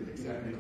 Exactly.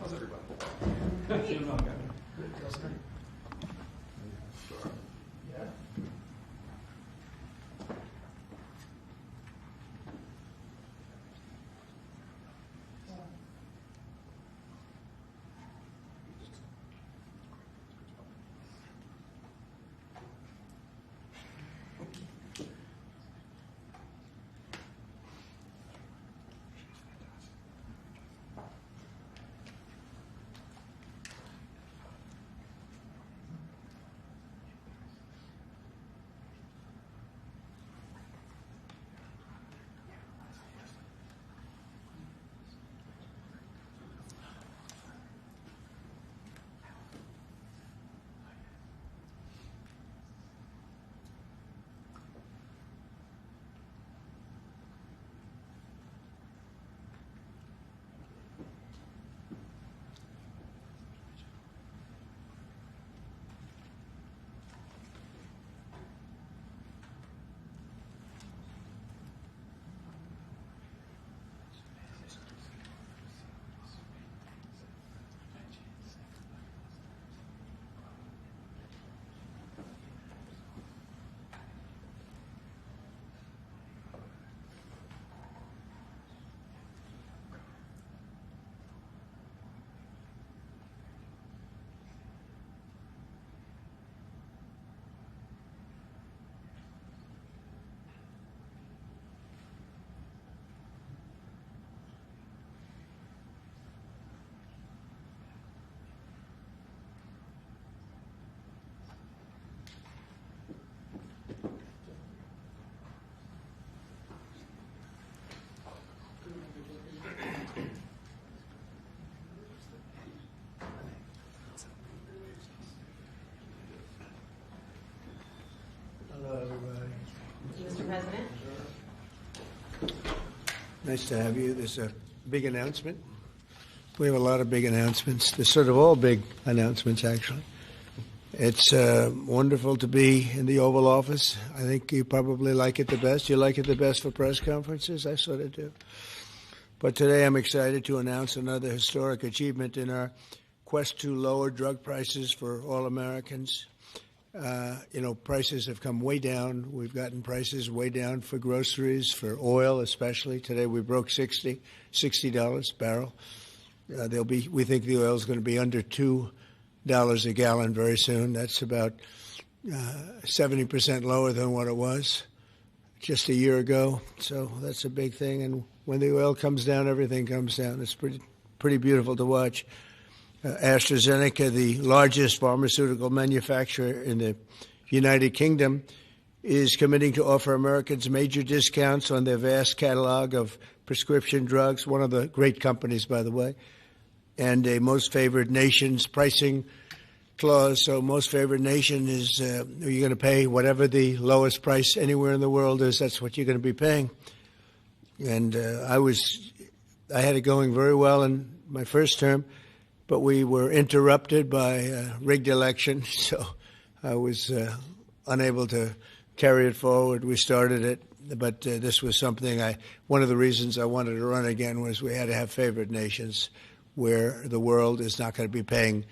How's everybody? Hello, everybody. Mr. President. Nice to have you. There's a big announcement. We have a lot of big announcements. There's sort of all big announcements, actually. It's wonderful to be in the Oval Office. I think you probably like it the best. You like it the best for press conferences? I sort of do. But today I'm excited to announce another historic achievement in our quest to lower drug prices for all Americans. Prices have come way down. We've gotten prices way down for groceries, for oil especially. Today we broke $60 a barrel. We think the oil is going to be under $2 a gallon very soon. That's about 70% lower than what it was just a year ago. So that's a big thing. And when the oil comes down, everything comes down. It's pretty beautiful to watch. AstraZeneca, the largest pharmaceutical manufacturer in the United Kingdom, is committing to offer Americans major discounts on their vast catalog of prescription drugs, one of the great companies, by the way, and a most favored nation's pricing clause. So most favored nation is you're going to pay whatever the lowest price anywhere in the world is. That's what you're going to be paying. And I was I had it going very well in my first term, but we were interrupted by a rigged election, so I was unable to carry it forward. We started it, but this was something one of the reasons I wanted to run again was we had to have favored nations where the world is not going to be paying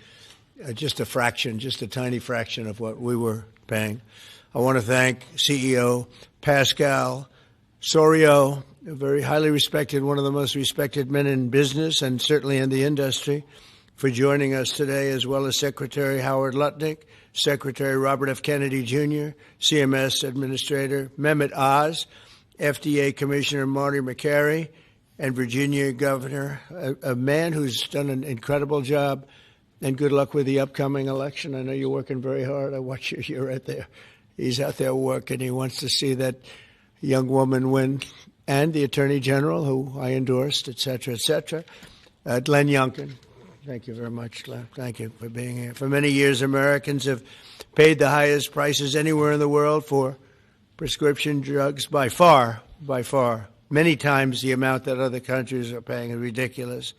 just a fraction, just a tiny fraction of what we were paying. I want to thank CEO Pascal Soriot, a very highly respected, one of the most respected men in business and certainly in the industry, for joining us today, as well as Secretary Howard Lutnick, Secretary Robert F. Kennedy Jr., CMS Administrator Mehmet Oz, FDA Commissioner Marty McCary, and Virginia Governor, a man who's done an incredible job. And good luck with the upcoming election. I know you're working very hard. I watch you. You're right there. He's out there working. He wants to see that young woman win, and the Attorney General, who I endorsed, et cetera, et cetera. Glenn Youngkin. Thank you very much, Glenn. Thank you for being here. For many years, Americans have paid the highest prices anywhere in the world for prescription drugs by far, many times the amount that other countries are paying is ridiculous.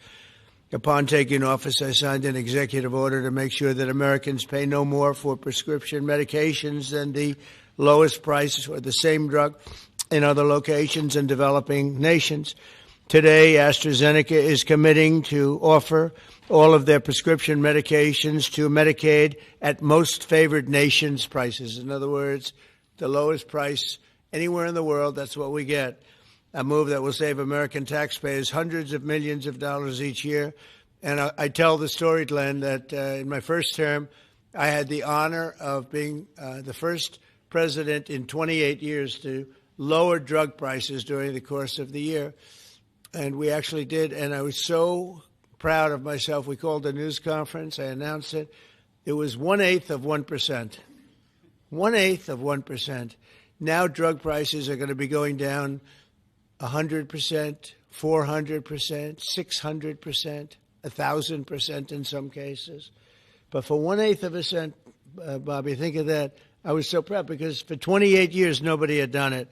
Upon taking office, I signed an executive order to make sure that Americans pay no more for prescription medications than the lowest price for the same drug in other locations and developing nations. Today, AstraZeneca is committing to offer all of their prescription medications to Medicaid at most favored nations prices. In other words, the lowest price anywhere in the world, that's what we get. A move that will save American taxpayers hundreds of millions of dollars each year. And I tell the story, Glenn, that in my first term, I had the honor of being the first president in 28 years to lower drug prices during the course of the year. And we actually did, and I was so proud of myself. We called a news conference. I announced it. It was 1/8 of 1%. 1/8 of 1%. Now drug prices are going to be going down 100%, 400%, 600%, 1,000% in some cases. But for 1/8 of a cent, Bobby, think of that. I was so proud because for 28 years, nobody had done it.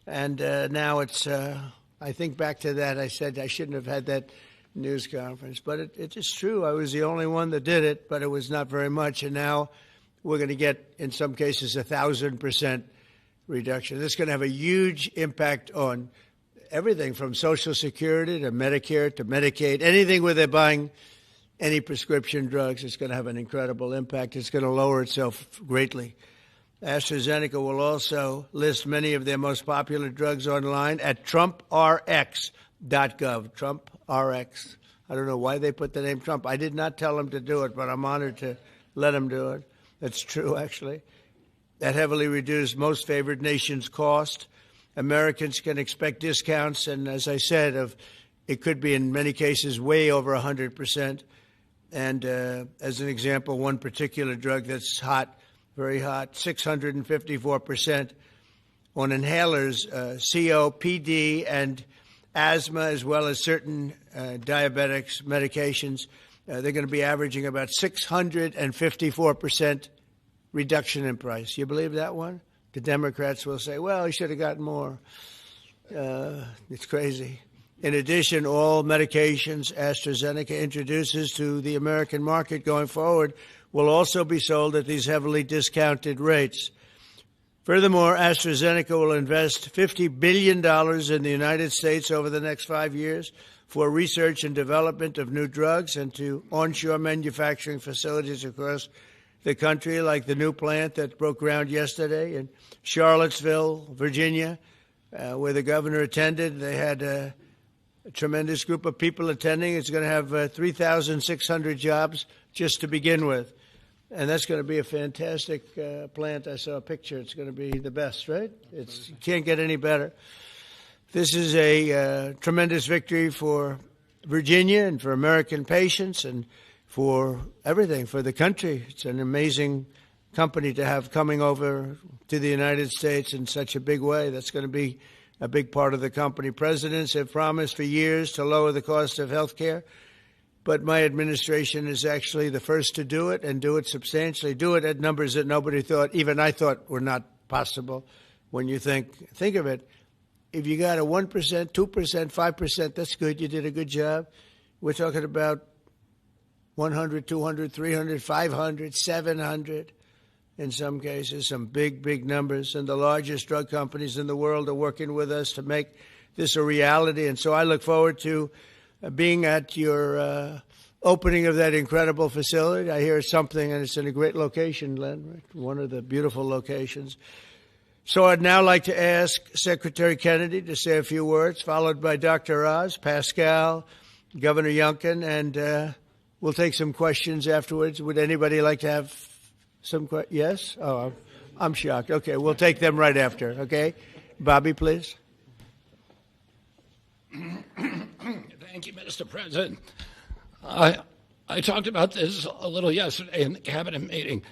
And now it's, I think back to that, I said I shouldn't have had that news conference. But it is true. I was the only one that did it, but it was not very much. And now we're going to get, in some cases, 1,000% reduction. This is going to have a huge impact on everything from Social Security to Medicare to Medicaid, anything where they're buying any prescription drugs. It's going to have an incredible impact. It's going to lower itself greatly. AstraZeneca will also list many of their most popular drugs online at TrumpRx.gov. TrumpRx. I don't know why they put the name Trump. I did not tell them to do it, but I'm honored to let them do it. That's true, actually. That heavily reduced most favored nations cost. Americans can expect discounts, and as I said, it could be in many cases way over 100%. And as an example, one particular drug that's hot, very hot, 654% on inhalers, COPD and asthma, as well as certain diabetics medications. They're going to be averaging about 654% reduction in price. You believe that one? The Democrats will say, well, he should have gotten more. It's crazy. In addition, all medications AstraZeneca introduces to the American market going forward will also be sold at these heavily discounted rates. Furthermore, AstraZeneca will invest $50 billion in the United States over the next 5 years for research and development of new drugs and to onshore manufacturing facilities across the country, like the new plant that broke ground yesterday in Charlottesville, Virginia, where the governor attended. They had a tremendous group of people attending. It's going to have 3,600 jobs just to begin with. And that's going to be a fantastic plant. I saw a picture. It's going to be the best, right? You can't get any better. This is a tremendous victory for Virginia and for American patients and for everything, for the country. It's an amazing company to have coming over to the United States in such a big way. That's going to be a big part of the company. Presidents have promised for years to lower the cost of health care, but my administration is actually the first to do it and do it substantially, do it at numbers that nobody thought, even I thought, were not possible. When you think of it, if you got a 1%, 2%, 5%, that's good. You did a good job. We're talking about 100, 200, 300, 500, 700 in some cases, some big, big numbers. And the largest drug companies in the world are working with us to make this a reality. And so I look forward to being at your opening of that incredible facility. I hear something, and it's in a great location, Len, right? One of the beautiful locations. So I'd now like to ask Secretary Kennedy to say a few words, followed by Dr. Oz, Pascal, Governor Youngkin, and we'll take some questions afterwards. Would anybody like to have some questions? Yes? Oh, I'm shocked. Okay, we'll take them right after, okay? Bobby, please. Thank you, Mr. President. I talked about this a little yesterday in the cabinet meeting,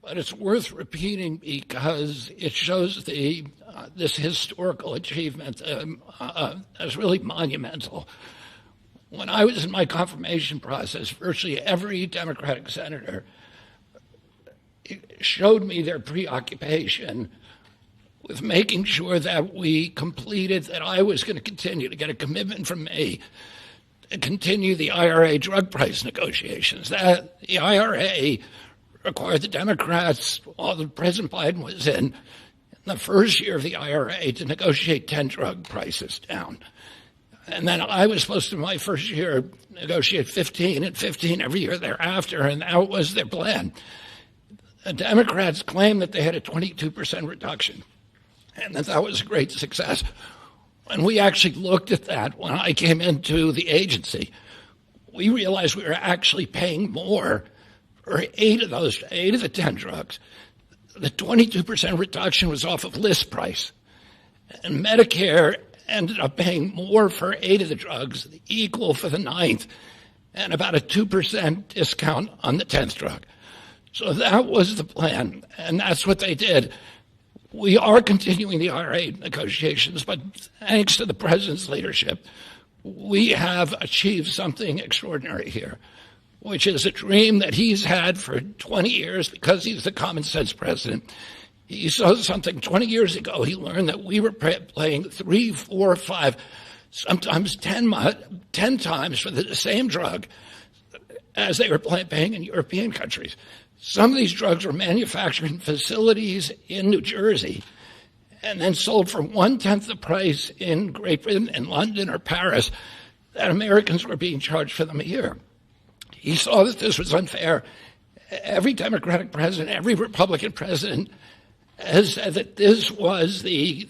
but it's worth repeating because it shows this historical achievement as really monumental. When I was in my confirmation process, virtually every Democratic senator showed me their preoccupation with making sure that we completed, that I was going to continue to get a commitment from me to continue the IRA drug price negotiations. That the IRA required the Democrats, while President Biden was in the first year of the IRA, to negotiate 10 drug prices down. And then I was supposed to, my first year, negotiate 15 and 15 every year thereafter, and that was their plan. The Democrats claimed that they had a 22% reduction, and that was a great success. When we actually looked at that, when I came into the agency, we realized we were actually paying more for 8 of the 10 drugs. The 22% reduction was off of list price, and Medicare ended up paying more for 8 of the drugs, equal for the 9th, and about a 2% discount on the 10th drug. So that was the plan, and that's what they did. We are continuing the IRA negotiations, but thanks to the president's leadership, we have achieved something extraordinary here, which is a dream that he's had for 20 years because he's the common sense president. He saw something 20 years ago. He learned that we were paying 3, 4, 5, sometimes 10 times for the same drug as they were paying in European countries. Some of these drugs were manufactured in facilities in New Jersey and then sold for 1/10 the price in Great Britain, in London or Paris, that Americans were being charged for them here. He saw that this was unfair. Every Democratic president, every Republican president has said that this was the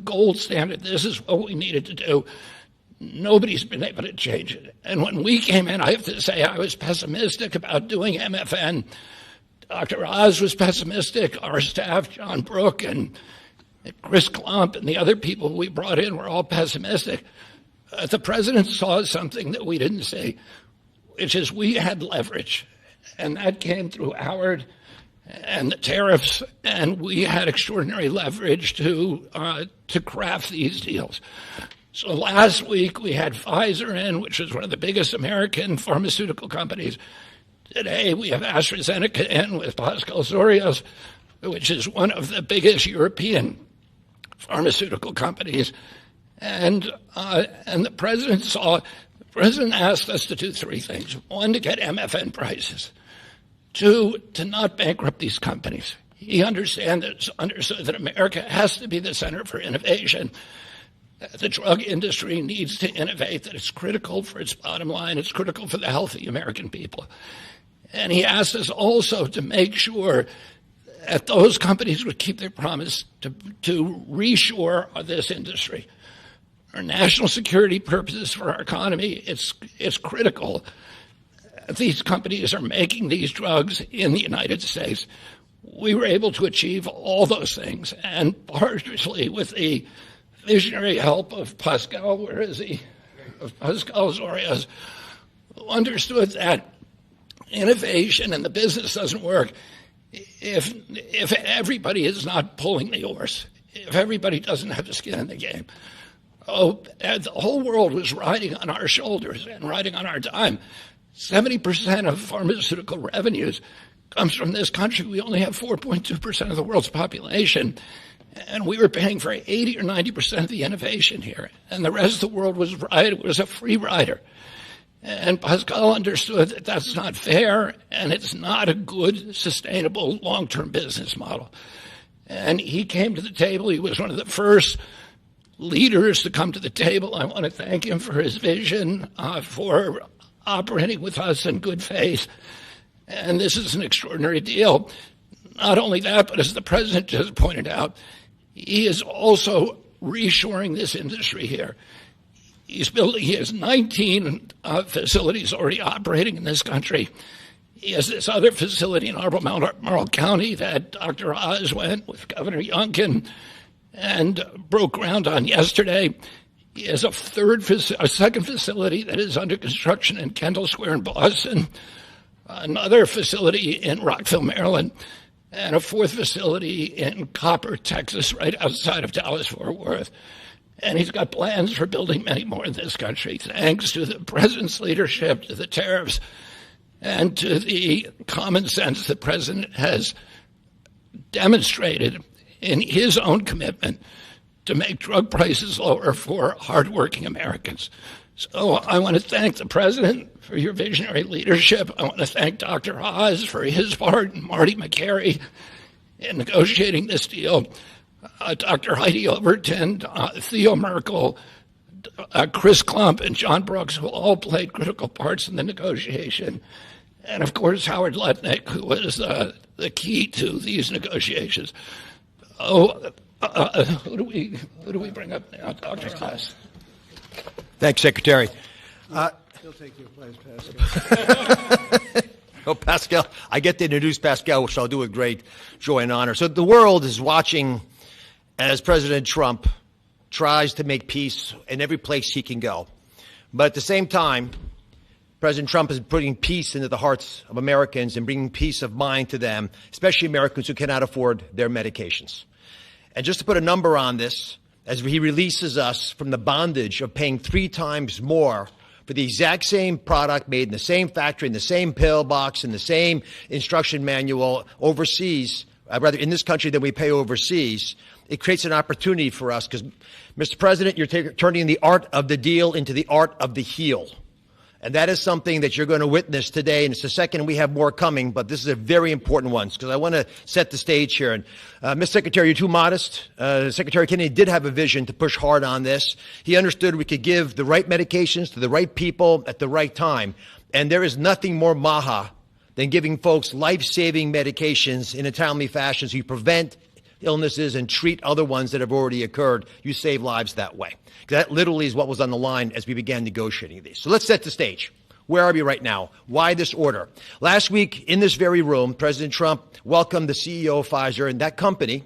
gold standard. This is what we needed to do. Nobody's been able to change it. And when we came in, I have to say I was pessimistic about doing MFN. Dr. Oz was pessimistic. Our staff, John Brook and Chris Klump and the other people we brought in were all pessimistic. The president saw something that we didn't see, which is we had leverage. And that came through Howard and the tariffs, and we had extraordinary leverage to craft these deals. So last week we had Pfizer in, which is one of the biggest American pharmaceutical companies. Today we have AstraZeneca in with Pascal Sorios, which is one of the biggest European pharmaceutical companies. And the president asked us to do 3 things. 1, to get MFN prices. 2, to not bankrupt these companies. He understood that America has to be the center for innovation. The drug industry needs to innovate, that it's critical for its bottom line, it's critical for the health of the American people. And he asked us also to make sure that those companies would keep their promise to reshore this industry. For national security purposes, for our economy, it's critical. These companies are making these drugs in the United States. We were able to achieve all those things, and partially with the visionary help of Pascal, where is he? Of Pascal Sorios, who understood that innovation and the business doesn't work if everybody is not pulling the oars, if everybody doesn't have the skin in the game. The whole world was riding on our shoulders and riding on our dime. 70% of pharmaceutical revenues comes from this country. We only have 4.2% of the world's population. And we were paying for 80 or 90% of the innovation here. And the rest of the world was a free rider. And Pascal understood that that's not fair, and it's not a good, sustainable, long-term business model. And he came to the table. He was one of the first leaders to come to the table. I want to thank him for his vision, for operating with us in good faith. And this is an extraordinary deal. Not only that, but as the president just pointed out, he is also reshoring this industry here. He has 19 facilities already operating in this country. He has this other facility in Albemarle County that Dr. Oz went with Governor Youngkin and broke ground on yesterday. He has a second facility that is under construction in Kendall Square in Boston, another facility in Rockville, Maryland, and a fourth facility in Copper, Texas, right outside of Dallas-Fort Worth. And he's got plans for building many more in this country, thanks to the president's leadership, to the tariffs, and to the common sense the president has demonstrated in his own commitment to make drug prices lower for hardworking Americans. So I want to thank the president for your visionary leadership. I want to thank Dr. Oz for his part, and Marty McCary in negotiating this deal. Dr. Heidi Overton, Theo Merkel, Chris Klump, and John Brooks, who all played critical parts in the negotiation. And, of course, Howard Lutnick, who was the key to these negotiations. Who do we bring up now? Dr. Oz. Thanks, Secretary. He'll take your place, Pascal. Oh, Pascal, I get to introduce Pascal, which I'll do with great joy and honor. So the world is watching as President Trump tries to make peace in every place he can go. But at the same time, President Trump is putting peace into the hearts of Americans and bringing peace of mind to them, especially Americans who cannot afford their medications. And just to put a number on this, as he releases us from the bondage of paying 3 times more for the exact same product made in the same factory, in the same pill box, in the same instruction manual overseas, rather in this country than we pay overseas, it creates an opportunity for us because, Mr. President, you're turning the art of the deal into the art of the heel. And that is something that you're going to witness today. And it's the second, we have more coming, but this is a very important one because I want to set the stage here. And, Mr. Secretary, you're too modest. Secretary Kennedy did have a vision to push hard on this. He understood we could give the right medications to the right people at the right time. And there is nothing more maha than giving folks life-saving medications in a timely fashion so you prevent illnesses and treat other ones that have already occurred. You save lives that way. That literally is what was on the line as we began negotiating these. So let's set the stage. Where are we right now? Why this order? Last week in this very room, President Trump welcomed the CEO of Pfizer, and that company,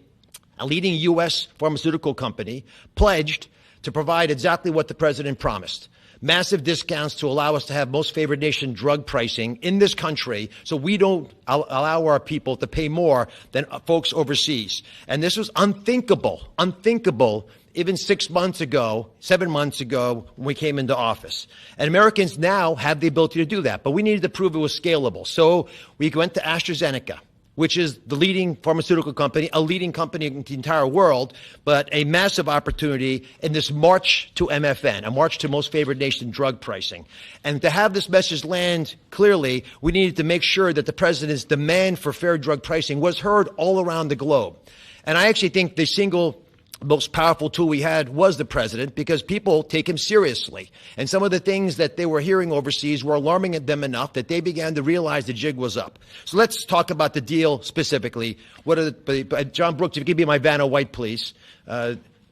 a leading U.S. pharmaceutical company, pledged to provide exactly what the president promised. Massive discounts to allow us to have most favored nation drug pricing in this country so we don't allow our people to pay more than folks overseas. And this was unthinkable even 6 months ago, 7 months ago when we came into office. And Americans now have the ability to do that, but we needed to prove it was scalable. So we went to AstraZeneca, which is the leading pharmaceutical company, a leading company in the entire world, but a massive opportunity in this march to MFN, a march to most favored nation drug pricing. And to have this message land clearly, we needed to make sure that the president's demand for fair drug pricing was heard all around the globe. And I actually think the single most powerful tool we had was the president because people take him seriously. And some of the things that they were hearing overseas were alarming them enough that they began to realize the jig was up. So let's talk about the deal specifically. John Brooks, if you could be my Vanna White, please.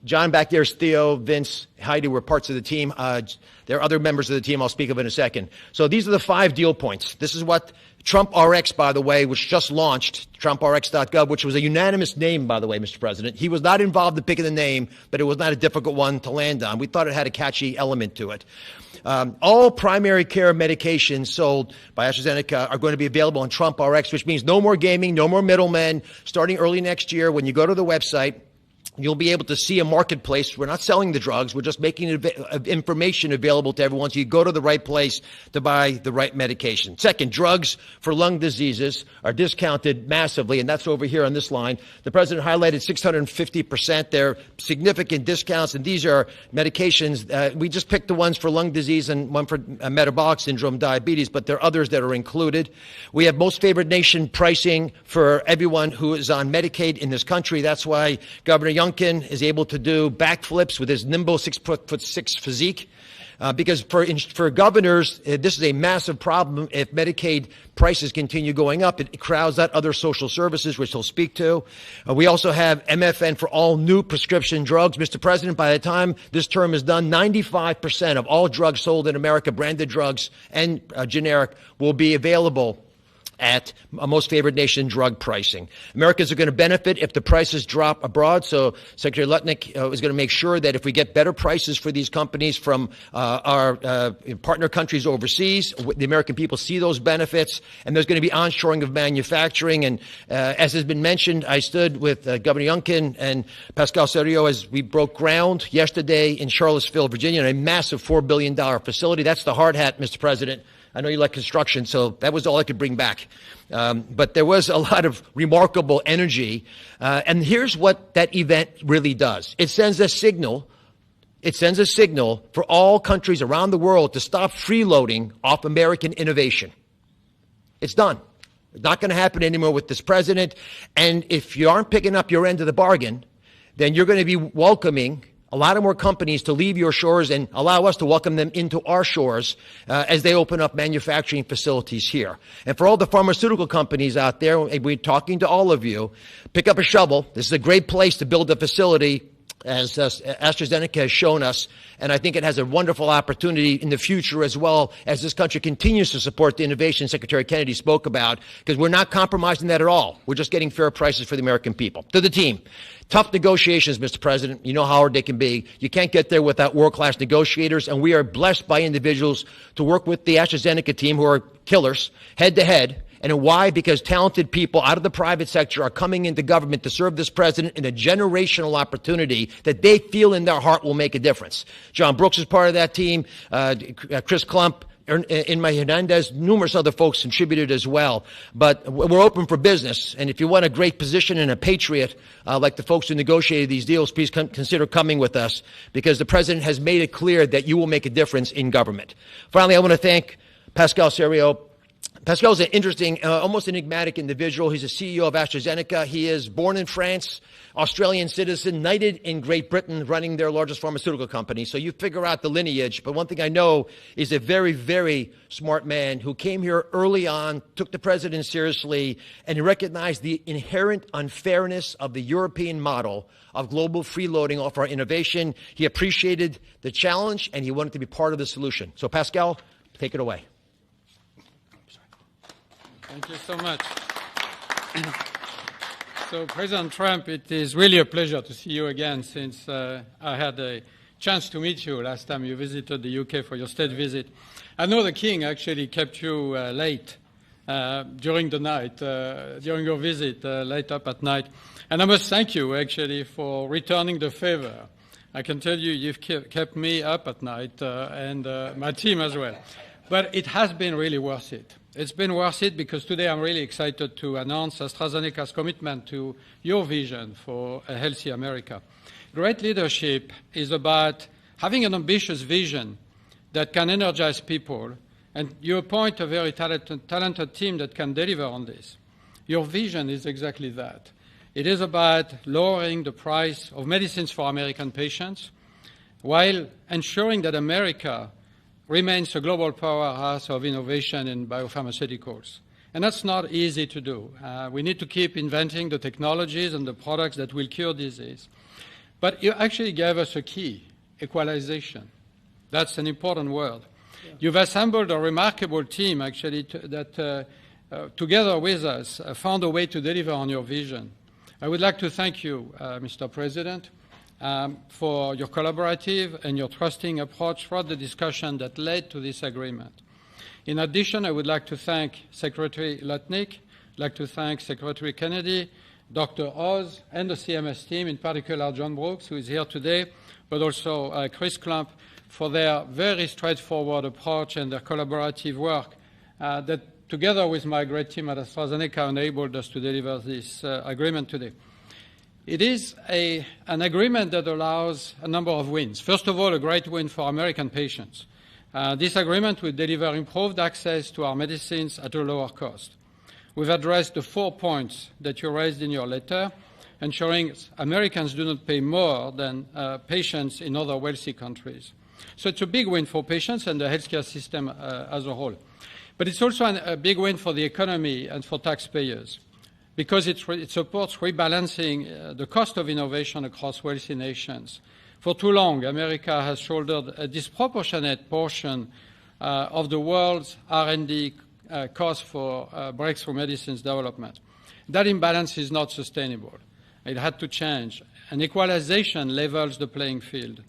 John back there is Theo, Vince, Heidi were parts of the team. There are other members of the team I'll speak of in a second. So these are the 5 deal points. This is what Trump RX, by the way, which just launched, TrumpRx.gov, which was a unanimous name, by the way, Mr. President. He was not involved in picking the name, but it was not a difficult one to land on. We thought it had a catchy element to it. All primary care medications sold by AstraZeneca are going to be available on Trump RX, which means no more gaming, no more middlemen. Starting early next year, when you go to the website, you'll be able to see a marketplace. We're not selling the drugs. We're just making information available to everyone so you go to the right place to buy the right medication. Second, drugs for lung diseases are discounted massively, and that's over here on this line. The president highlighted 650%. They're significant discounts, and these are medications. We just picked the ones for lung disease and one for metabolic syndrome, diabetes, but there are others that are included. We have most favored nation pricing for everyone who is on Medicaid in this country. That's why Governor Youngkin is able to do backflips with his nimble 6'6" physique. Because for governors, this is a massive problem. If Medicaid prices continue going up, it crowds out other social services, which he'll speak to. We also have MFN for all new prescription drugs. Mr. President, by the time this term is done, 95% of all drugs sold in America, branded drugs and generic, will be available at most favored nation drug pricing. Americans are going to benefit if the prices drop abroad. So Secretary Lutnick is going to make sure that if we get better prices for these companies from our partner countries overseas, the American people see those benefits, and there's going to be onshoring of manufacturing. And as has been mentioned, I stood with Governor Youngkin and Pascal Sérieux as we broke ground yesterday in Charlottesville, Virginia, on a massive $4 billion facility. That's the hard hat, Mr. President. I know you like construction, so that was all I could bring back. But there was a lot of remarkable energy. And here's what that event really does. It sends a signal. It sends a signal for all countries around the world to stop freeloading off American innovation. It's done. It's not going to happen anymore with this president. And if you aren't picking up your end of the bargain, then you're going to be welcoming a lot of more companies to leave your shores and allow us to welcome them into our shores as they open up manufacturing facilities here. And for all the pharmaceutical companies out there, we're talking to all of you, pick up a shovel. This is a great place to build a facility, as AstraZeneca has shown us, and I think it has a wonderful opportunity in the future as well as this country continues to support the innovation Secretary Kennedy spoke about, because we're not compromising that at all. We're just getting fair prices for the American people. To the team, tough negotiations, Mr. President. You know how hard they can be. You can't get there without world-class negotiators, and we are blessed by individuals to work with the AstraZeneca team who are killers, head-to-head. And why? Because talented people out of the private sector are coming into government to serve this president in a generational opportunity that they feel in their heart will make a difference. John Brooks is part of that team. Chris Klump, Inma Hernandez, numerous other folks contributed as well. But we're open for business. And if you want a great position and a patriot, like the folks who negotiated these deals, please consider coming with us, because the president has made it clear that you will make a difference in government. Finally, I want to thank Pascal Sérieux. Pascal is an interesting, almost enigmatic individual. He's a CEO of AstraZeneca. He is born in France, Australian citizen, knighted in Great Britain, running their largest pharmaceutical company. So you figure out the lineage. But one thing I know is a very, very smart man who came here early on, took the president seriously, and he recognized the inherent unfairness of the European model of global freeloading off our innovation. He appreciated the challenge, and he wanted to be part of the solution. So Pascal, take it away. Thank you so much. So, President Trump, it is really a pleasure to see you again, since I had a chance to meet you last time you visited the UK for your state visit. I know the King actually kept you late during the night, during your visit, late up at night. And I must thank you, actually, for returning the favor. I can tell you, you've kept me up at night, and my team as well. But it has been really worth it. It's been worth it because today I'm really excited to announce AstraZeneca's commitment to your vision for a healthy America. Great leadership is about having an ambitious vision that can energize people, and you appoint a very talented team that can deliver on this. Your vision is exactly that. It is about lowering the price of medicines for American patients while ensuring that America remains a global powerhouse of innovation in biopharmaceuticals. And that's not easy to do. We need to keep inventing the technologies and the products that will cure disease. But you actually gave us a key, equalization. That's an important word. Yeah. You've assembled a remarkable team, actually, that together with us found a way to deliver on your vision. I would like to thank you, Mr. President, for your collaborative and your trusting approach throughout the discussion that led to this agreement. In addition, I would like to thank Secretary Lutnick, I'd like to thank Secretary Kennedy, Dr. Oz and the CMS team, in particular John Brooks, who is here today, but also Chris Klump, for their very straightforward approach and their collaborative work that, together with my great team at AstraZeneca, enabled us to deliver this agreement today. It is an agreement that allows a number of wins. First of all, a great win for American patients. This agreement will deliver improved access to our medicines at a lower cost. We've addressed the 4 points that you raised in your letter, ensuring Americans do not pay more than patients in other wealthy countries. So it's a big win for patients and the healthcare system as a whole. But it's also a big win for the economy and for taxpayers, because it supports rebalancing the cost of innovation across wealthy nations. For too long, America has shouldered a disproportionate portion of the world's R&D cost for breakthrough medicines development. That imbalance is not sustainable. It had to change. And equalization levels the playing field,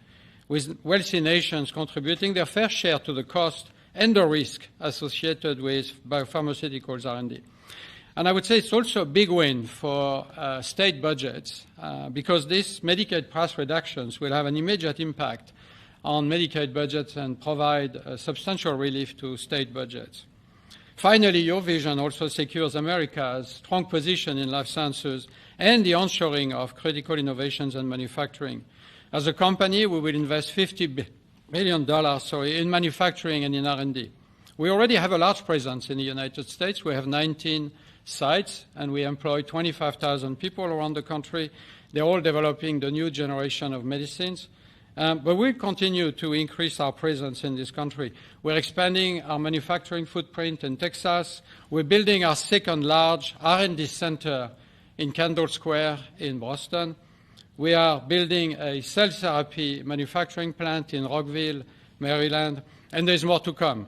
with wealthy nations contributing their fair share to the cost and the risk associated with biopharmaceuticals R&D. And I would say it's also a big win for state budgets because these Medicaid price reductions will have an immediate impact on Medicaid budgets and provide substantial relief to state budgets. Finally, your vision also secures America's strong position in life sciences and the onshoring of critical innovations and manufacturing. As a company, we will invest $50 billion in manufacturing and in R&D. We already have a large presence in the United States. We have 19 sites, and we employ 25,000 people around the country. They're all developing the new generation of medicines. But we'll continue to increase our presence in this country. We're expanding our manufacturing footprint in Texas. We're building our second large R&D center in Kendall Square in Boston. We are building a cell therapy manufacturing plant in Rockville, Maryland, and there's more to come.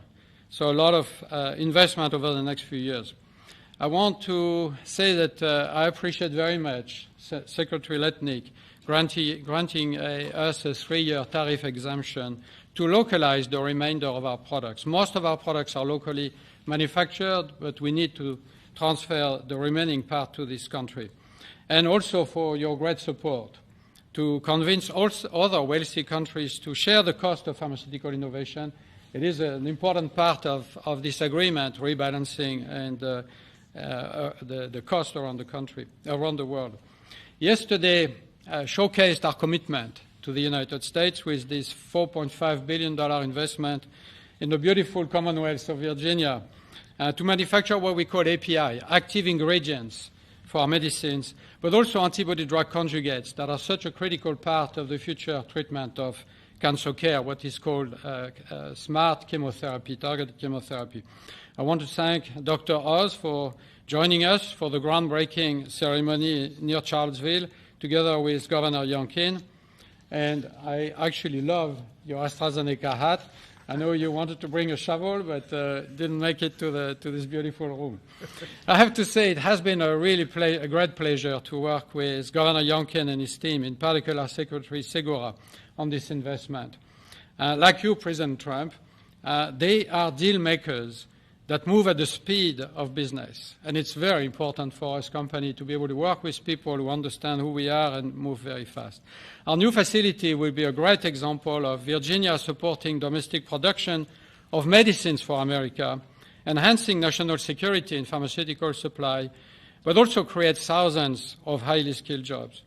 So a lot of investment over the next few years. I want to say that I appreciate very much Secretary Letnick granting us a 3-year tariff exemption to localize the remainder of our products. Most of our products are locally manufactured, but we need to transfer the remaining part to this country. And also for your great support to convince also other wealthy countries to share the cost of pharmaceutical innovation. It is an important part of this agreement, rebalancing and the cost around the country, around the world. Yesterday showcased our commitment to the United States with this $4.5 billion investment in the beautiful Commonwealth of Virginia to manufacture what we call API, active ingredients for our medicines, but also antibody-drug conjugates that are such a critical part of the future treatment of cancer care, what is called smart chemotherapy, targeted chemotherapy. I want to thank Dr. Oz for joining us for the groundbreaking ceremony near Charlottesville, together with Governor Youngkin. And I actually love your AstraZeneca hat. I know you wanted to bring a shovel, but didn't make it to this beautiful room. I have to say it has been a great pleasure to work with Governor Youngkin and his team, in particular Secretary Segura, on this investment. Like you, President Trump, they are deal makers that move at the speed of business. And it's very important for us company to be able to work with people who understand who we are and move very fast. Our new facility will be a great example of Virginia supporting domestic production of medicines for America, enhancing national security in pharmaceutical supply, but also creates thousands of highly skilled jobs.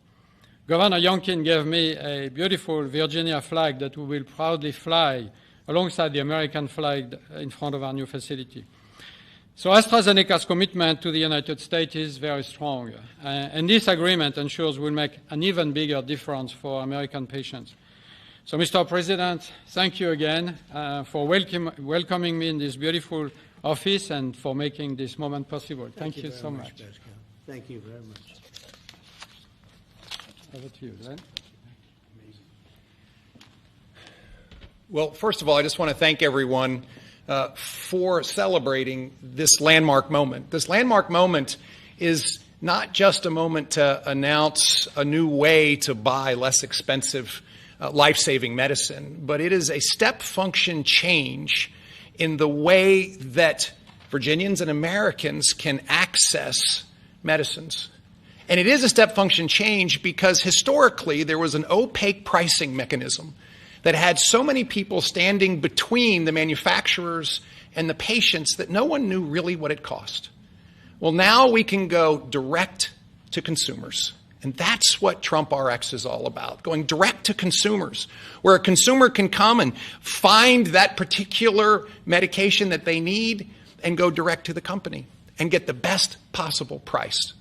Governor Youngkin gave me a beautiful Virginia flag that we will proudly fly alongside the American flag in front of our new facility. So AstraZeneca's commitment to the United States is very strong, and this agreement ensures we'll make an even bigger difference for American patients. So, Mr. President, thank you again for welcoming me in this beautiful office and for making this moment possible. Thank you so much. Pascal. Thank you very much. Over to you, Glenn. Well, first of all, I just want to thank everyone for celebrating this landmark moment. This landmark moment is not just a moment to announce a new way to buy less expensive life-saving medicine, but it is a step function change in the way that Virginians and Americans can access medicines. And it is a step function change because historically there was an opaque pricing mechanism that had so many people standing between the manufacturers and the patients that no one knew really what it cost. Well, now we can go direct to consumers. And that's what Trump RX is all about, going direct to consumers, where a consumer can come and find that particular medication that they need and go direct to the company and get the best possible price.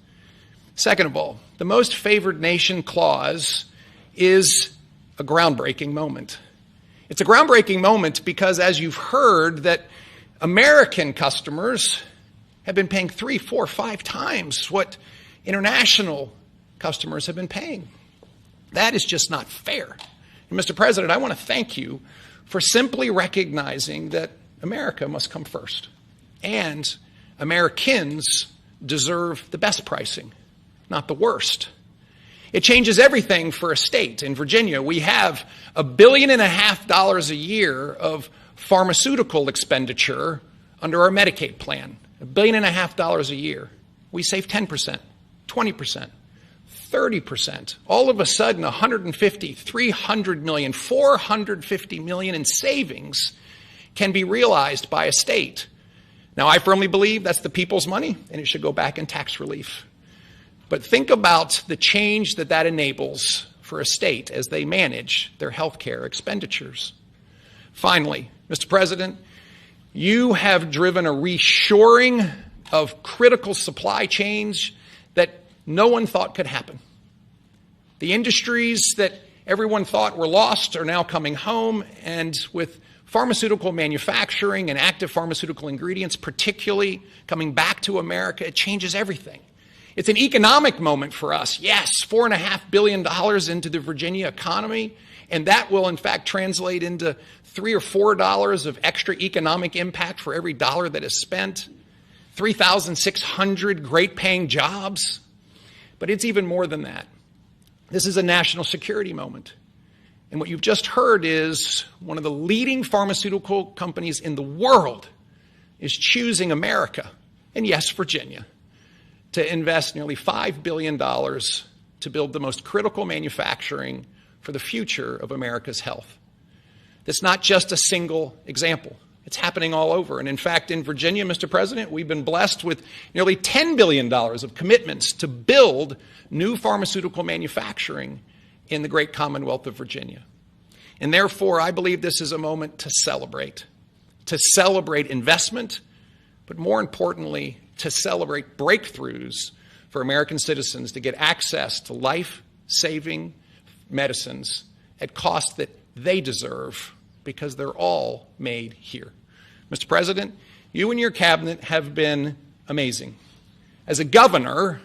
Second of all, the most favored nation clause is a groundbreaking moment. It's a groundbreaking moment because, as you've heard, that American customers have been paying 3, 4, 5 times what international customers have been paying. That is just not fair. And Mr. President, I want to thank you for simply recognizing that America must come first. And Americans deserve the best pricing, not the worst. It changes everything for a state. In Virginia, we have $1.5 billion a year of pharmaceutical expenditure under our Medicaid plan. $1.5 billion a year. We save 10%, 20%. 30%. All of a sudden, 150, 300 million, 450 million in savings can be realized by a state. Now, I firmly believe that's the people's money, and it should go back in tax relief. But think about the change that that enables for a state as they manage their health care expenditures. Finally, Mr. President, you have driven a reshoring of critical supply chains that no one thought could happen. The industries that everyone thought were lost are now coming home, and with pharmaceutical manufacturing and active pharmaceutical ingredients particularly coming back to America, it changes everything. It's an economic moment for us. Yes, $4.5 billion into the Virginia economy, and that will in fact translate into $3 or $4 of extra economic impact for every dollar that is spent, 3,600 great paying jobs. But it's even more than that. This is a national security moment. And what you've just heard is one of the leading pharmaceutical companies in the world is choosing America, and yes, Virginia, to invest nearly $5 billion to build the most critical manufacturing for the future of America's health. That's not just a single example. It's happening all over. And in fact, in Virginia, Mr. President, we've been blessed with nearly $10 billion of commitments to build new pharmaceutical manufacturing in the great Commonwealth of Virginia. And therefore, I believe this is a moment to celebrate investment, but more importantly, to celebrate breakthroughs for American citizens to get access to life-saving medicines at costs that they deserve because they're all made here. Mr. President, you and your cabinet have been amazing. As a governor,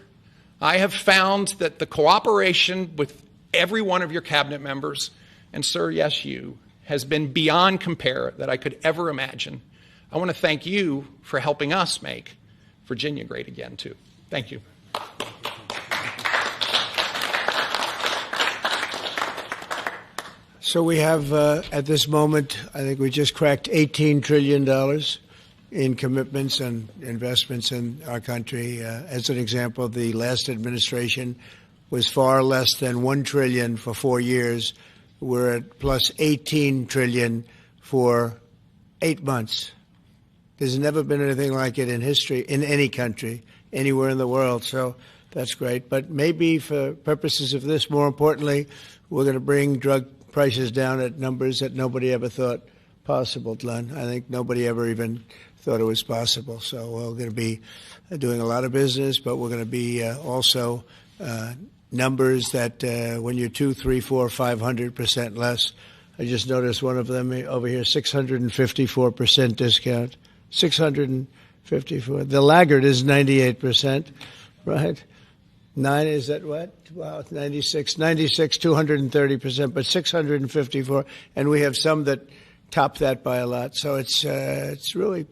I have found that the cooperation with every one of your cabinet members, and sir, yes, you, has been beyond compare that I could ever imagine. I want to thank you for helping us make Virginia great again, too. Thank you. So we have, at this moment, I think we just cracked $18 trillion in commitments and investments in our country. As an example, the last administration was far less than $1 trillion for 4 years. We're at plus $18 trillion for 8 months. There's never been anything like it in history, in any country, anywhere in the world. So that's great. But maybe for purposes of this, more importantly, we're going to bring drug prices down at numbers that nobody ever thought possible, Glenn. I think nobody ever even thought it was possible. So we're going to be doing a lot of business, but we're going to be also numbers that when you're 2, 3, 4, 500% less. I just noticed one of them over here, 654% discount. 654. The laggard is 98%, right? 9 is that what? Wow, it's 96, 230%, but 654, and we have some that top that by a lot. So it's really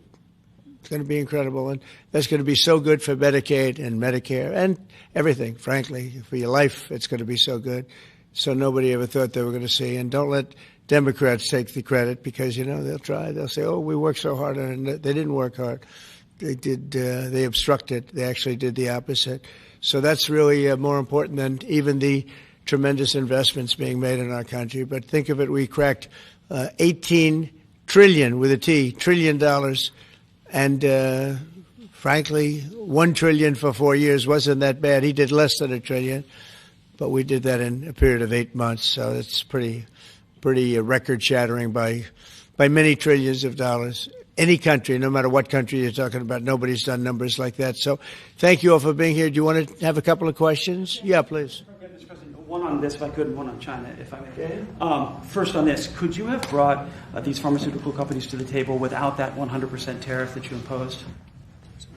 going to be incredible, and that's going to be so good for Medicaid and Medicare and everything. Frankly, for your life, it's going to be so good. So nobody ever thought they were going to see. And don't let Democrats take the credit because they'll try. They'll say, "Oh, we worked so hard on it." They didn't work hard. They obstructed. They actually did the opposite. So that's really more important than even the tremendous investments being made in our country. But think of it, we cracked 18 trillion with a T, $trillion, and frankly, 1 trillion for 4 years wasn't that bad. He did less than $1 trillion, but we did that in a period of 8 months. So it's pretty record-shattering by many trillions of dollars. Any country, no matter what country you're talking about, nobody's done numbers like that. So thank you all for being here. Do you want to have a couple of questions? Yeah, please. Mr. President, one on this, if I could, and one on China, if I may. Okay. First on this, could you have brought these pharmaceutical companies to the table without that 100% tariff that you imposed?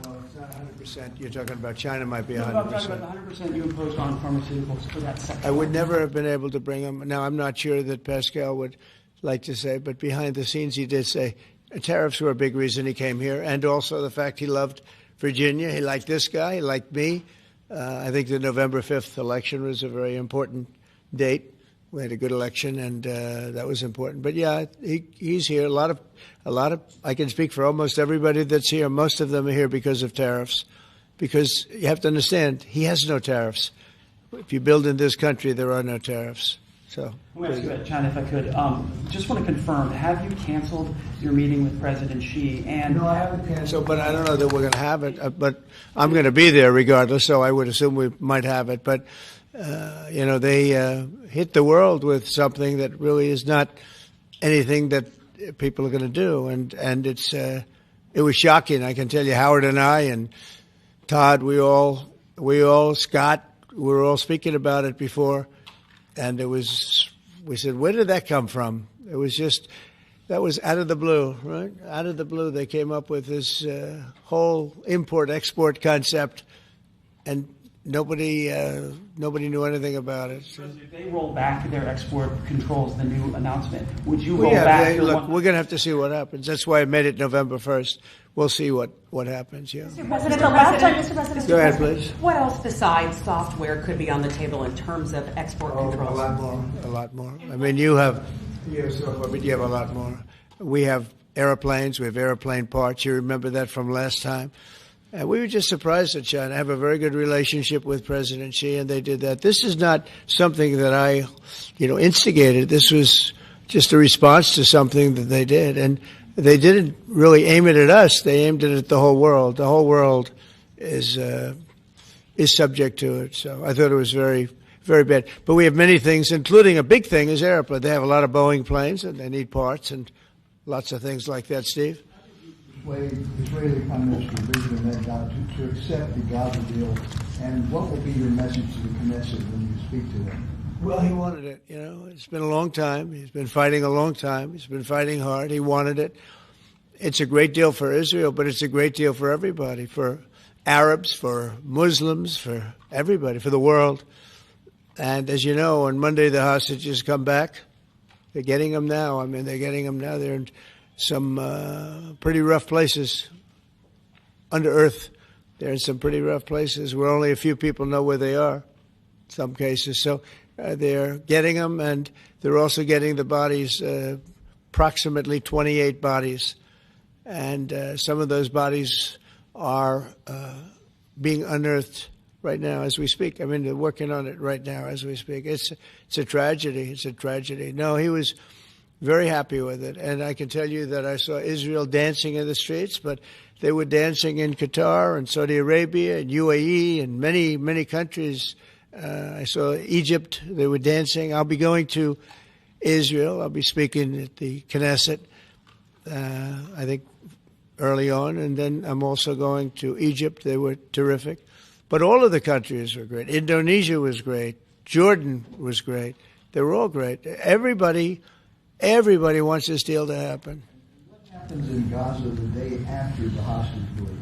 Well, it's not 100%. You're talking about China might be 100%. No, I'm talking about the 100% you imposed on pharmaceuticals for that sector. I would never have been able to bring them. Now, I'm not sure that Pascal would like to say, but behind the scenes he did say tariffs were a big reason he came here, and also the fact he loved Virginia. He liked this guy. He liked me. I think the November 5th election was a very important date. We had a good election, and that was important. But yeah, he's here. A lot of. I can speak for almost everybody that's here. Most of them are here because of tariffs, because you have to understand he has no tariffs. If you build in this country, there are no tariffs. So, I'm going to ask you about China, if I could. Just want to confirm, have you canceled your meeting with President Xi? And no, I haven't canceled, but I don't know that we're going to have it. But I'm going to be there regardless, so I would assume we might have it. But, they hit the world with something that really is not anything that people are going to do. And it was shocking. I can tell you, Howard and I and Todd, we all, Scott, we were all speaking about it before. And we said, where did that come from? It was just, that was out of the blue, right? Out of the blue, they came up with this whole import-export concept, and nobody knew anything about it. So. If they roll back their export controls, the new announcement, would you roll back? Look, we're going to have to see what happens. That's why I made it November 1st. We'll see what happens, yeah. Mr. President, the last time, Mr. President, go ahead, please. What else besides software could be on the table in terms of export controls? A lot more. I mean, you have software, but you have a lot more. We have airplanes. We have airplane parts. You remember that from last time. And we were just surprised at China. I have a very good relationship with President Xi, and they did that. This is not something that I, instigated. This was just a response to something that they did. And they didn't really aim it at us. They aimed it at the whole world. The whole world is subject to it. So I thought it was very, very bad. But we have many things, including a big thing is airplane. They have a lot of Boeing planes, and they need parts and lots of things like that. Steve? Israeli Prime Minister Benjamin Netanyahu to accept the Gaza deal, and what will be your message to the Knesset when you speak to them? Well, he wanted it. It's been a long time. He's been fighting a long time. He's been fighting hard. He wanted it. It's a great deal for Israel, but it's a great deal for everybody, for Arabs, for Muslims, for everybody, for the world. And as you know, on Monday the hostages come back. They're getting them now. I mean, they're getting them now. They're in some pretty rough places under earth. They're in some pretty rough places where only a few people know where they are, in some cases. So they're getting them, and they're also getting the bodies, approximately 28 bodies. And some of those bodies are being unearthed right now as we speak. I mean, they're working on it right now as we speak. It's a tragedy. It's a tragedy. No, he was very happy with it. And I can tell you that I saw Israel dancing in the streets, but they were dancing in Qatar and Saudi Arabia and UAE and many, many countries. I saw Egypt. They were dancing. I'll be going to Israel. I'll be speaking at the Knesset, I think, early on. And then I'm also going to Egypt. They were terrific. But all of the countries were great. Indonesia was great. Jordan was great. They were all great. Everybody wants this deal to happen. What happens in Gaza the day after the hostage release?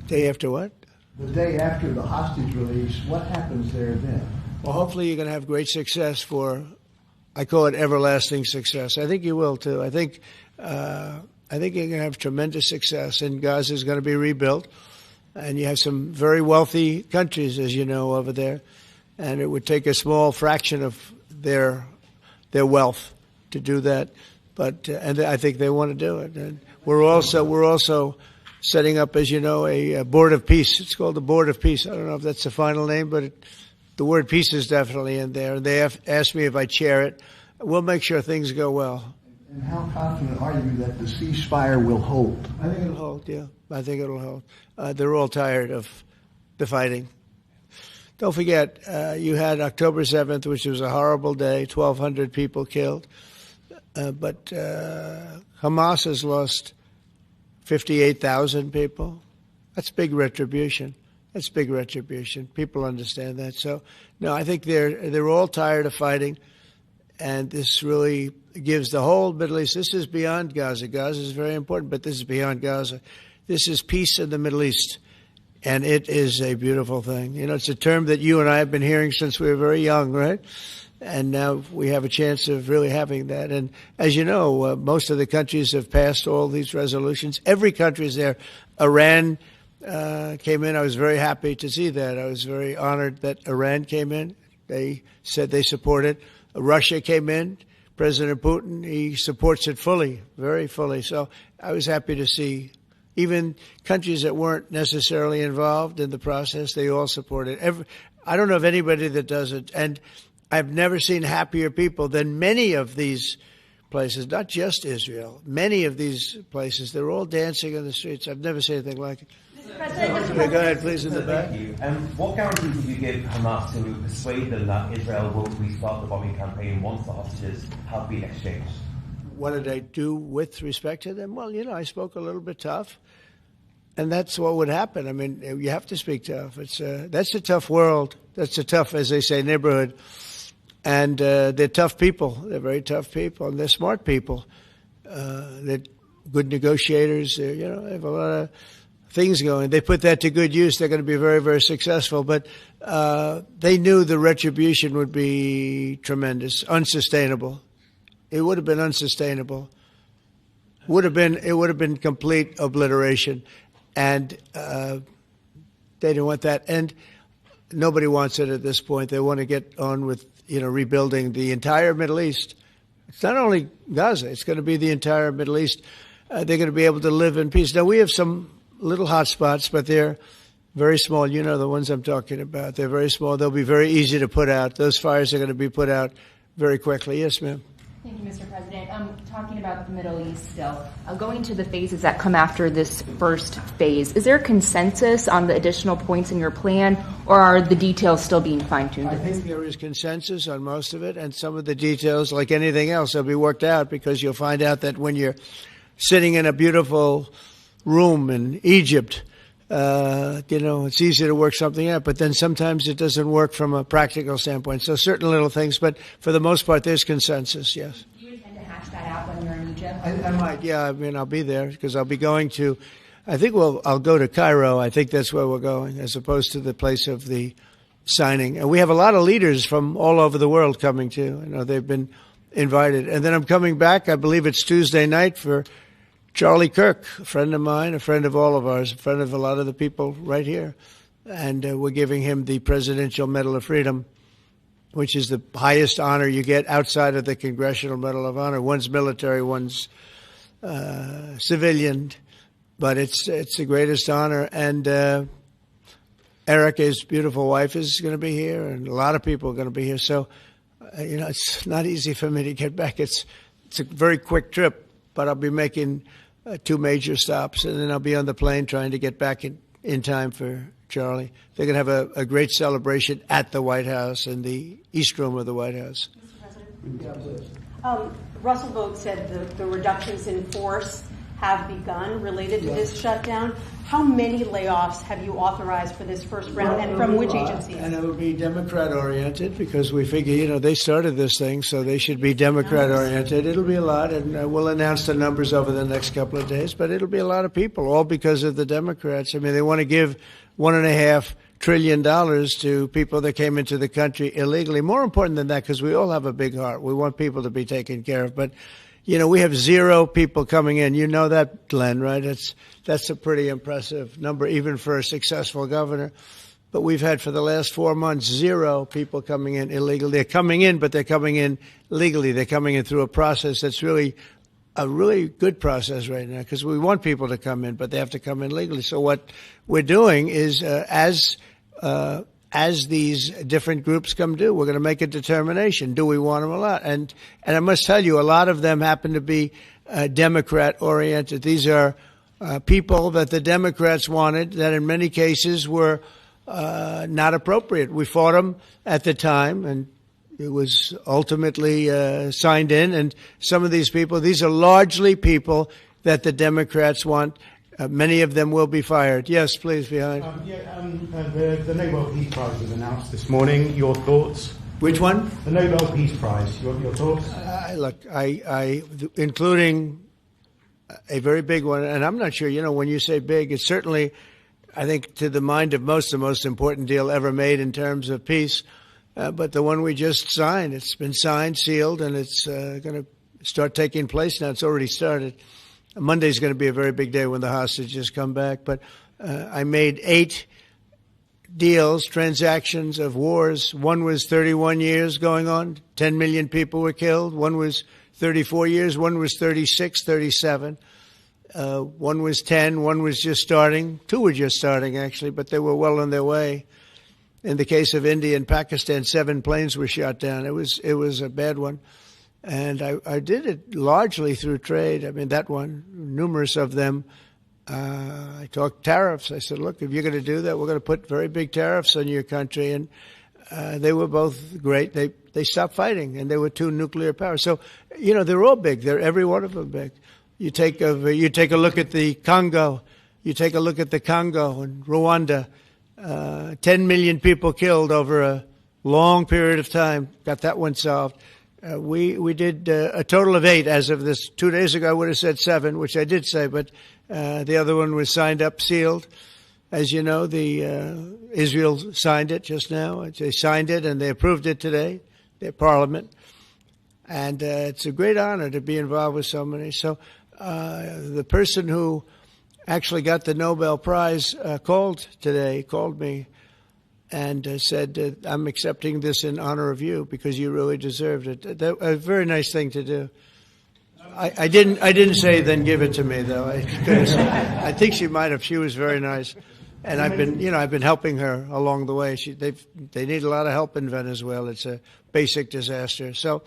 Day after what? The day after the hostage release, what happens there then? Well, hopefully you're going to have great success I call it everlasting success. I think you will, too. I think you're going to have tremendous success, and Gaza is going to be rebuilt. And you have some very wealthy countries, as you know, over there. And it would take a small fraction of their wealth to do that. But and I think they want to do it. And we're also setting up, as you know, a board of peace. It's called the Board of Peace. I don't know if that's the final name, but the word peace is definitely in there. And they have asked me if I chair it. We'll make sure things go well. And how confident are you that the ceasefire will hold? I think it'll hold, yeah. I think it'll hold. They're all tired of the fighting. Don't forget, you had October 7th, which was a horrible day, 1,200 people killed. But Hamas has lost 58,000 people. That's big retribution. That's big retribution. People understand that. So, no, I think they're all tired of fighting, and this really gives the whole Middle East. This is beyond Gaza. Gaza is very important, but this is beyond Gaza. This is peace in the Middle East, and it is a beautiful thing. You know, it's a term that you and I have been hearing since we were very young, right? And now we have a chance of really having that. And as you know, most of the countries have passed all these resolutions. Every country is there. Iran came in. I was very happy to see that. I was very honored that Iran came in. They said they support it. Russia came in. President Putin, he supports it fully, very fully. So I was happy to see even countries that weren't necessarily involved in the process, they all support it. I don't know of anybody that does it. And I've never seen happier people than many of these places, not just Israel. Many of these places, they're all dancing in the streets. I've never seen anything like it. Mr. President, Okay, go ahead, please, in the back. Thank you. What guarantees will you give Hamas to persuade them that Israel will restart the bombing campaign once the hostages have been exchanged? What did I do with respect to them? Well, you know, I spoke a little bit tough, and that's what would happen. I mean, you have to speak tough. That's a tough world. That's a tough, as they say, neighborhood. And they're tough people. They're very tough people, and they're smart people. They're good negotiators. They have a lot of things going. They put that to good use. They're going to be very, very successful. But they knew the retribution would be tremendous, unsustainable. It would have been unsustainable. It would have been complete obliteration, and they didn't want that. And nobody wants it at this point. They want to get on with rebuilding the entire Middle East. It's not only Gaza. It's going to be the entire Middle East. They're going to be able to live in peace. Now, we have some little hot spots, but they're very small. You know the ones I'm talking about. They're very small. They'll be very easy to put out. Those fires are going to be put out very quickly. Yes, ma'am. Thank you, Mr. President. Talking about the Middle East still, going to the phases that come after this first phase, is there a consensus on the additional points in your plan, or are the details still being fine-tuned? I think there is consensus on most of it, and some of the details, like anything else, will be worked out, because you'll find out that when you're sitting in a beautiful room in Egypt, it's easy to work something out, but then sometimes it doesn't work from a practical standpoint. So certain little things, but for the most part, there's consensus, yes. Do you intend to hash that out when you're in Egypt? I might, yeah. I mean, I'll be there because I'll be going to, I'll go to Cairo. I think that's where we're going, as opposed to the place of the signing. And we have a lot of leaders from all over the world coming too. They've been invited. And then I'm coming back, I believe it's Tuesday night, for Charlie Kirk, a friend of mine, a friend of all of ours, a friend of a lot of the people right here. And we're giving him the Presidential Medal of Freedom, which is the highest honor you get outside of the Congressional Medal of Honor. One's military, one's civilian, but it's the greatest honor. And Eric, his beautiful wife, is going to be here, and a lot of people are going to be here. So, it's not easy for me to get back. It's a very quick trip, but I'll be making 2 major stops, and then I'll be on the plane trying to get back in time for Charlie. They're going to have a great celebration at the White House, in the East Room of the White House. Mr. President? Russell Vogt said the reductions in force have begun related to this shutdown. How many layoffs have you authorized for this first round, and from which agencies? And it will be Democrat-oriented, because we figure, they started this thing, so they should be Democrat-oriented. It'll be a lot, and we'll announce the numbers over the next couple of days, but it'll be a lot of people, all because of the Democrats. I mean, they want to give $1.5 trillion to people that came into the country illegally. More important than that, because we all have a big heart. We want people to be taken care of, but we have 0 people coming in. You know that, Glenn, right? That's a pretty impressive number, even for a successful governor. But we've had, for the last 4 months, 0 people coming in illegally. They're coming in, but they're coming in legally. They're coming in through a process that's really a really good process right now because we want people to come in, but they have to come in legally. So what we're doing is as these different groups come due, we're going to make a determination. Do we want them or not? And I must tell you, a lot of them happen to be Democrat-oriented. These are people that the Democrats wanted that in many cases were not appropriate. We fought them at the time, and it was ultimately signed in. And some of these people, these are largely people that the Democrats want. Many of them will be fired. Yes, please, behind. The Nobel Peace Prize was announced this morning. Your thoughts? Which one? The Nobel Peace Prize. Your thoughts? Look, including a very big one, and I'm not sure, when you say big, it's certainly, I think, to the mind of most, the most important deal ever made in terms of peace. But the one we just signed, it's been signed, sealed, and it's going to start taking place now. It's already started. Monday's going to be a very big day when the hostages come back. But I made 8 deals, transactions of wars. One was 31 years going on. 10 million people were killed. One was 34 years. One was 36, 37. One was 10. One was just starting. 2 were just starting, actually, but they were well on their way. In the case of India and Pakistan, 7 planes were shot down. It was a bad one. And I did it largely through trade. I mean, that one, numerous of them. I talked tariffs. I said, look, if you're going to do that, we're going to put very big tariffs on your country. And they were both great. They stopped fighting, and they were 2 nuclear powers. So, they're all big. They're every one of them big. You take a look at the Congo. You take a look at the Congo and Rwanda. 10 million people killed over a long period of time. Got that one solved. We did a total of 8 as of this. 2 days ago, I would have said 7, which I did say, but the other one was signed up, sealed. As you know, Israel signed it just now. They signed it and they approved it today, their parliament. And it's a great honor to be involved with so many. So the person who actually got the Nobel Prize called me and said, I'm accepting this in honor of you because you really deserved it. That a very nice thing to do. I didn't say then give it to me though. I think she might have. She was very nice, and I've been helping her along the way. They need a lot of help in Venezuela. It's a basic disaster. So,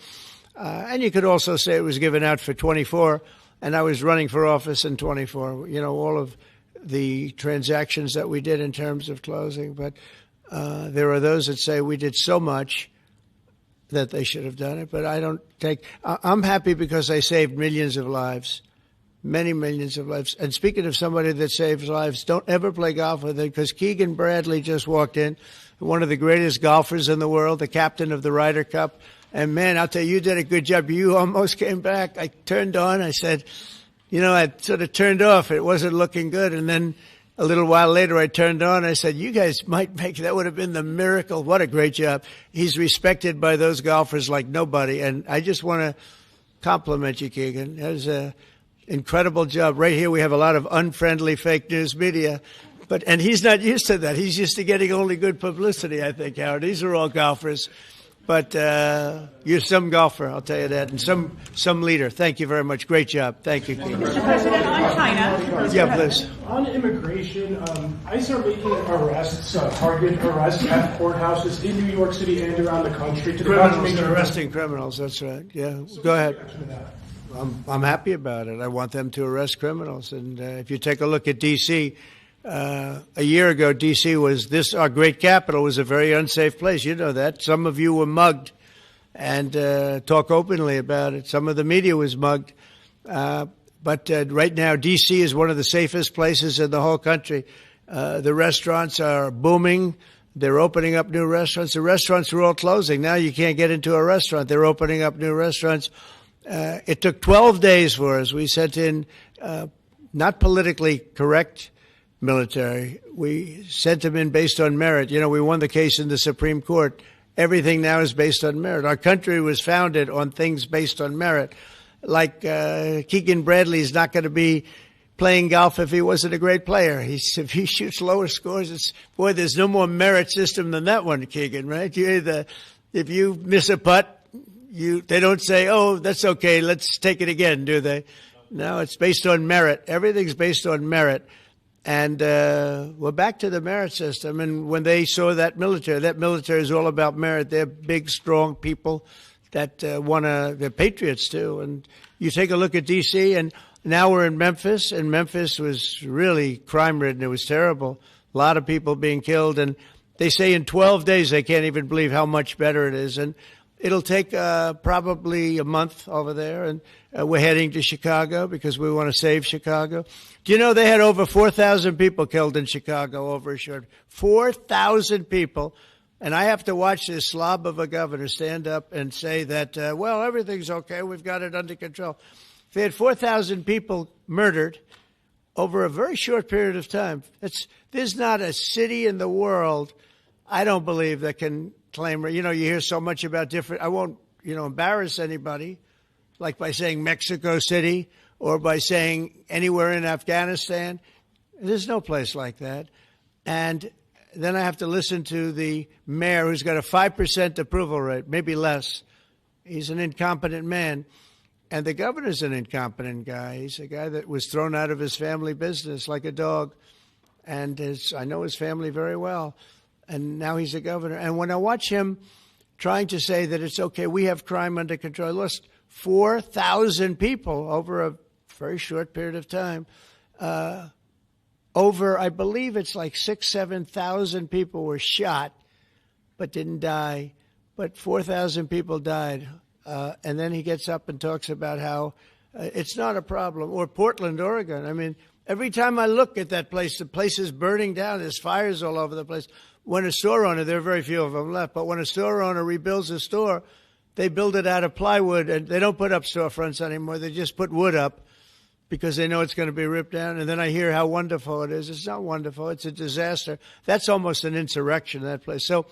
and you could also say it was given out for 24, and I was running for office in 24. All of the transactions that we did in terms of closing, but. There are those that say we did so much that they should have done it, but I don't take. I'm happy because I saved millions of lives, many millions of lives. And speaking of somebody that saves lives, don't ever play golf with it because Keegan Bradley just walked in, one of the greatest golfers in the world, the captain of the Ryder Cup. And man, I'll tell you, you did a good job. You almost came back. I turned on. I said, I sort of turned off. It wasn't looking good, and then. A little while later, I turned on. I said, you guys might make that would have been the miracle. What a great job. He's respected by those golfers like nobody. And I just want to compliment you, Keegan. That was an incredible job. Right here, we have a lot of unfriendly fake news media. And he's not used to that. He's used to getting only good publicity, I think, Howard. These are all golfers. But you're some golfer, I'll tell you that, and some leader. Thank you very much. Great job. Thank you, Keegan. Mr. President, on China. Yeah, please. On immigration, ICE are making arrests, target arrests at courthouses in New York City and around the country. They're arresting criminals, that's right. Yeah, go ahead. I'm happy about it. I want them to arrest criminals. And if you take a look at D.C., a year ago, D.C. was our great capital was a very unsafe place. You know that. Some of you were mugged and talk openly about it. Some of the media was mugged. But right now, D.C. is one of the safest places in the whole country. The restaurants are booming. They're opening up new restaurants. The restaurants were all closing. Now you can't get into a restaurant. They're opening up new restaurants. It took 12 days for us. We sent in not politically correct military. We sent them in based on merit. We won the case in the Supreme Court. Everything now is based on merit. Our country was founded on things based on merit. Like Keegan Bradley is not going to be playing golf if he wasn't a great player. If he shoots lower scores, there's no more merit system than that one, Keegan, right? If you miss a putt, they don't say, oh, that's okay, let's take it again, do they? No, it's based on merit. Everything's based on merit. And we're back to the merit system. And when they saw that military is all about merit. They're big, strong people that they're patriots too. And you take a look at D.C., and now we're in Memphis, and Memphis was really crime-ridden. It was terrible. A lot of people being killed. And they say in 12 days they can't even believe how much better it is. And it'll take probably a month over there. And we're heading to Chicago because we want to save Chicago. Do you know they had over 4,000 people killed in Chicago over a short 4,000 people. And I have to watch this slob of a governor stand up and say that, well, everything's okay. We've got it under control. They had 4,000 people murdered over a very short period of time. There's not a city in the world, I don't believe, that can claim, you hear so much about different, I won't, embarrass anybody, like by saying Mexico City or by saying anywhere in Afghanistan. There's no place like that. And then I have to listen to the mayor who's got a 5% approval rate, maybe less. He's an incompetent man. And the governor's an incompetent guy. He's a guy that was thrown out of his family business like a dog. And I know his family very well. And now he's a governor. And when I watch him trying to say that it's okay, we have crime under control, I lost 4,000 people over a very short period of time. I believe it's like 6,000, 7,000 people were shot but didn't die. But 4,000 people died. And then he gets up and talks about how it's not a problem. Or Portland, Oregon. I mean, every time I look at that place, the place is burning down. There's fires all over the place. When a store owner, there are very few of them left, but when a store owner rebuilds a store, they build it out of plywood, and they don't put up storefronts anymore. They just put wood up because they know it's going to be ripped down. And then I hear how wonderful it is. It's not wonderful. It's a disaster. That's almost an insurrection, that place. So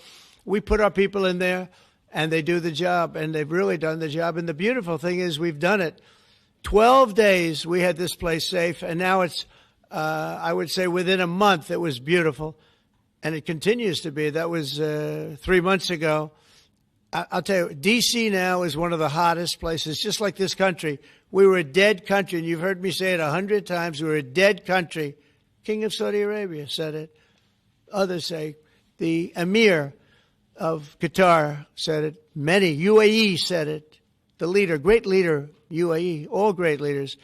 we put our people in there, and they do the job, and they've really done the job. And the beautiful thing is we've done it. 12 days we had this place safe, and now it's, I would say within a month, it was beautiful. And it continues to be. That was 3 months ago. I'll tell you, D.C. now is one of the hottest places, just like this country. We were a dead country, and you've heard me say it 100 times. We were a dead country. King of Saudi Arabia said it. Others say. The Emir of Qatar said it. Many. UAE said it. The leader, great leader, UAE, all great leaders.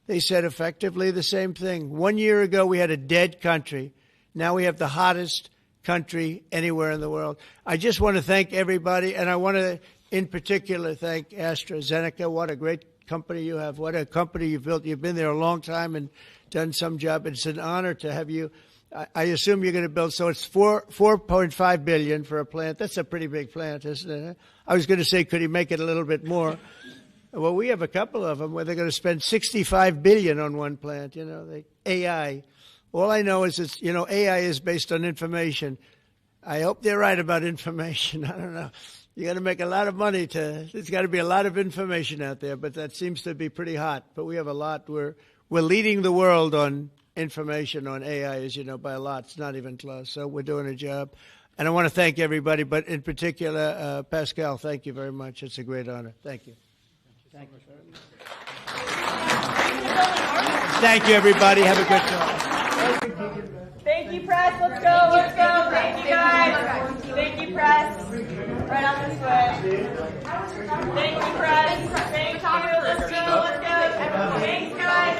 They said effectively the same thing. 1 year ago, we had a dead country. Now we have the hottest country anywhere in the world. I just want to thank everybody, and I want to, in particular, thank AstraZeneca. What a great company you have. What a company you've built. You've been there a long time and done some job. It's an honor to have you. I assume you're going to build, so it's $4.5 billion for a plant. That's a pretty big plant, isn't it? I was going to say, could he make it a little bit more? Well, we have a couple of them where they're going to spend $65 billion on one plant, AI. All I know is it's, AI is based on information. I hope they're right about information. I don't know. You got to make a lot of money there's got to be a lot of information out there, but that seems to be pretty hot. But we have a lot. We're leading the world on information on AI, as you know, by a lot. It's not even close. So we're doing a job. And I want to thank everybody, but in particular, Pascal, thank you very much. It's a great honor. Thank you. Thank you very much. Thank you, everybody. Have a good time. Thank you, press. Let's go. Let's go. Thank you, guys. Thank you, press. Right on this way. Thank you, press. Thank you. Let's go. Let's go. Thanks, guys.